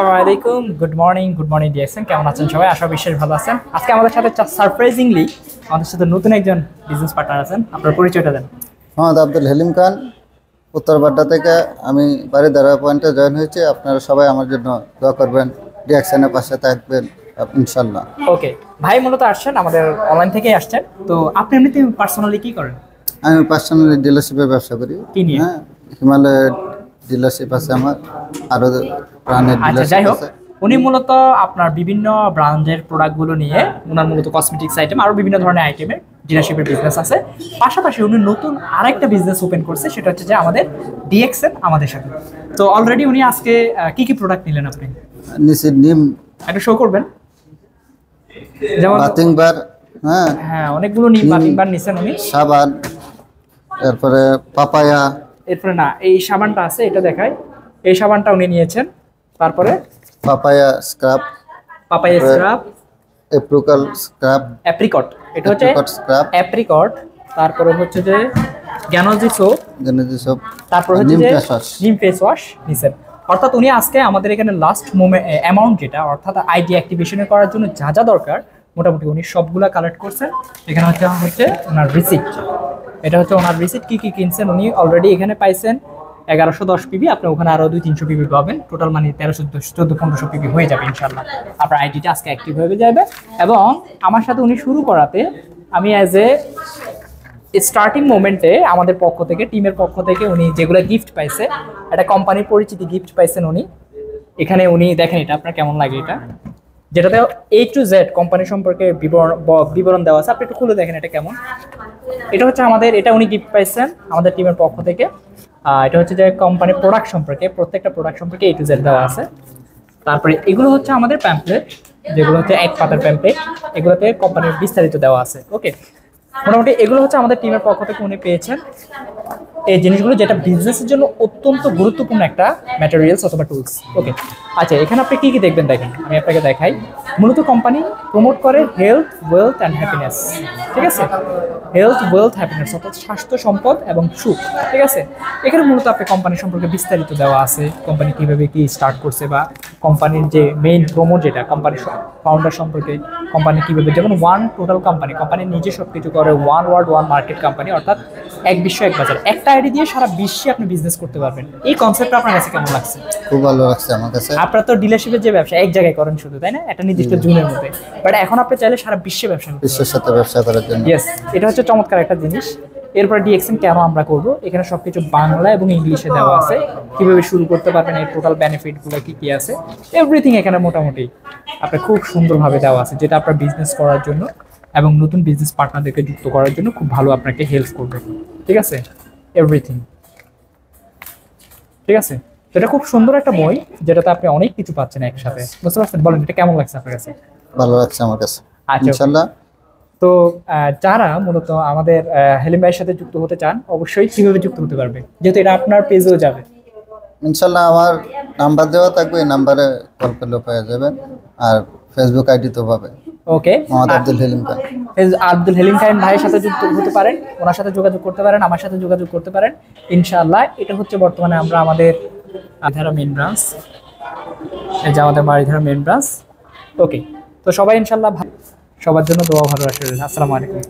আসসালামাইকুম, good morning DXN, কেমন আছেন সবাই? আশা বিশ্বাস ভালো আছেন। আজকে আমাদের সাথে সারপ্রাইজিংলি আমাদের সাথে নতুন একজন বিজনেস পার্টনার আছেন। আপনার পরিচয়টা দেন। মোহাম্মদ আব্দুল হেলিম খান, উত্তর বাড্ডা থেকে আমি বাড়িধারা পয়েন্টে জয়েন হয়েছি। আপনারা সবাই আমার জন্য দোয়া করবেন, ডিএক্সএনের পাশে থাকবেন ইনশাল্লাহ। ওকে ভাই, মূলত আসছেন আমাদের অনলাইন থেকেই আসছেন, তো আপনি এমনিতে পার্সোনালি কি করেন? আমি পার্সোনালি ডিলারশিপের ব্যবসা করি। কি নিয়ে? হ্যাঁ, হিমালয়ের ডিলারশিপ আছে আমার, আরও ব্র্যান্ডের আচ্ছা, যাই ডিলারশিপ হোক, আছে। উনি মূলত আপনার বিভিন্ন ব্র্যান্ডের প্রোডাক্টগুলো নিয়ে ওনার মূলত কসমেটিক্স আইটেম আরও বিভিন্ন ধরনের আইটেমের ডিলারশিপের বিজনেস আছে। পাশাপাশি উনি নতুন আরেকটা বিজনেস ওপেন করছে, সেটা হচ্ছে যে আমাদের ডিএক্সএন আমাদের সাথে। তো অলরেডি উনি আজকে কি কি প্রোডাক্ট নিলেন আপনি নিচে নিম, একটু শো করবেন? যেমন বাথিং বার, হ্যাঁ হ্যাঁ, অনেকগুলো নিম বাথিং বার নিছেন উনি। সাবান, তারপরে পাপায়া, এরপরে না, এই সাবানটা আছে, এটা দেখায়। এই সাবানটা উনি নিয়েছেন। তারপরে papaya scrub, papaya scrub, apricot scrub, apricot, এটা হচ্ছে এপ্রিকট স্ক্রাব, অ্যাপ্রিকট। তারপরে হচ্ছে যে গ্যানোজি সোপ, গেনেজি সব, তারপর হচ্ছে যে নিম ফেস ওয়াশ নিছেন। অর্থাৎ উনি আজকে আমাদের এখানে লাস্ট অ্যামাউন্ট যেটা, অর্থাৎ আইডি অ্যাক্টিভেশনে করার জন্য যা যা দরকার মোটামুটি উনি সবগুলা কালেক্ট করছেন। এখানে হচ্ছে ওনার রিসিপ্ট। এটা হচ্ছে ওনার রিসিপ্ট, কি কি কিনছেন উনি অলরেডি এখানে পাইছেন। 1110 পিবি, আপনি ওখানে আরো 200-300 পিবি পাবেন। টোটাল মানে 1300-1400 পিবি হয়ে যাবে ইনশাল্লাহ। আপনার আইডিটা আজকে অ্যাক্টিভ হয়ে যাবে। এবং আমার সাথে উনি শুরু করাতে আমি অ্যাজ এ স্টার্টিং মোমেন্টে আমাদের পক্ষ থেকে, টিমের পক্ষ থেকে উনি যেগুলো গিফট পাইছে, একটা কোম্পানির পরিচিতি গিফট পাইছেন উনি। এখানে উনি দেখেন, এটা আপনার কেমন লাগে, এটা যেটাতে A to Z কোম্পানি সম্পর্কে বিবরণ দেওয়া আছে। আপনি একটু খুলে দেখেন এটা কেমন। এটা হচ্ছে আমাদের, এটা উনি গিফট পাইছেন আমাদের টিমের পক্ষ থেকে। এটা হচ্ছে যে কোম্পানির প্রোডাক্ট সম্পর্কে, প্রত্যেকটা প্রোডাক্ট সম্পর্কে A to Z দেওয়া আছে। তারপরে এগুলো হচ্ছে আমাদের প্যাম্পলেট, যেগুলো হচ্ছে এক পাতার প্যাম্পলেট। এগুলোতে কোম্পানির বিস্তারিত দেওয়া আছে। ওকে, মোটামুটি এগুলো হচ্ছে আমাদের টিমের পক্ষ থেকে উনি পেয়েছেন এই জিনিসগুলো, যেটা বিজনেসের জন্য অত্যন্ত গুরুত্বপূর্ণ একটা ম্যাটেরিয়ালস অথবা টুলস। ওকে, আচ্ছা, এখানে আপনি কি কি দেখবেন দেখেন, আমি আপনাকে দেখাই। মূলত কোম্পানি প্রমোট করে হেলথ, ওয়েলথ অ্যান্ড হ্যাপিনেস। ঠিক আছে, হেলথ, ওয়েলথ, হ্যাপিনেস, অর্থাৎ স্বাস্থ্য, সম্পদ এবং সুখ। ঠিক আছে, এখানে মূলত আপনি কোম্পানি সম্পর্কে বিস্তারিত দেওয়া আছে, কোম্পানি কীভাবে কি স্টার্ট করছে, বা কোম্পানির যে মেইন প্রমোট যেটা, কোম্পানির ফাউন্ডার সম্পর্কে, কোম্পানি কীভাবে, যেমন ওয়ান টোটাল কোম্পানি, কোম্পানি নিজে সব কিছু করে, one world one market company, অর্থাৎ এক বিশ্ব এক বাজার। একটা আইডি দিয়ে সারা বিশ্বে আপনি বিজনেস করতে পারবেন। এই কনসেপ্টটা আপনার কাছে কেমন লাগছে? খুব ভালো লাগছে আমার কাছে। আপনারা তো ডিলারশিপের যে ব্যবসা এক জায়গায় করেন শুধু, তাই না, একটা নির্দিষ্ট জোনের মধ্যে, বাট এখন আপনি চাইলে সারা বিশ্বে ব্যবসা করতে বিশ্বের সাথে ব্যবসা করার জন্য। ইয়েস, এটা হচ্ছে চমৎকার একটা জিনিস। এরপরে ডিএক্সএন কেন আমরা করব, এখানে সবকিছু বাংলা এবং ইংলিশে দেওয়া আছে। কিভাবে শুরু করতে পারবেন, এই টোটাল বেনিফিটগুলো কি কি আছে, এভরিথিং এখানে মোটামুটি আপনার খুব সুন্দরভাবে দেওয়া আছে, যেটা আপনার বিজনেস করার জন্য এবং নতুন বিজনেস পার্টনারদেরকে যুক্ত করার জন্য খুব ভালো আপনাকে হেল্প করবে। ঠিক আছে, এভরিথিং ঠিক আছে। এটা খুব সুন্দর একটা বই, যেটাতে আপনি অনেক কিছু পাচ্ছেন একসাথে। বুঝতে পারছেন? বলেন, এটা কেমন লাগছে আপনার কাছে? ভালো লাগছে আমার কাছে আচ্ছা, ইনশাআল্লাহ। তো যারা মূলত আমাদের হেলিম ভাইয়ের সাথে যুক্ত হতে চান, অবশ্যই কিভাবে যুক্ত হতে পারবে, যেহেতু এটা আপনার পেজেও যাবে? ইনশাআল্লাহ আমার নাম্বার দেওয়া থাকবে, এই নাম্বারে কল করলে পেয়ে যাবেন, আর ফেসবুক আইডি তো পাবে। ওকে, মোহাম্মদ আব্দুল হেলিম খান। আব্দুল হেলিম খান ভাইয়ের সাথে যুক্ত হতে পারেন, ওনার সাথে যোগাযোগ করতে পারেন, আমার সাথে যোগাযোগ করতে পারেন ইনশাআল্লাহ। এটা হচ্ছে বর্তমানে আমরা আমাদের বাড়িধারা মেইন ব্রাঞ্চ, এই যে আমাদের বাড়িধারা মেইন ব্রাঞ্চ। ওকে, তো সবাই ইনশাআল্লাহ সবার জন্য দোয়া ভালো রাখবেন। আসসালামু আলাইকুম।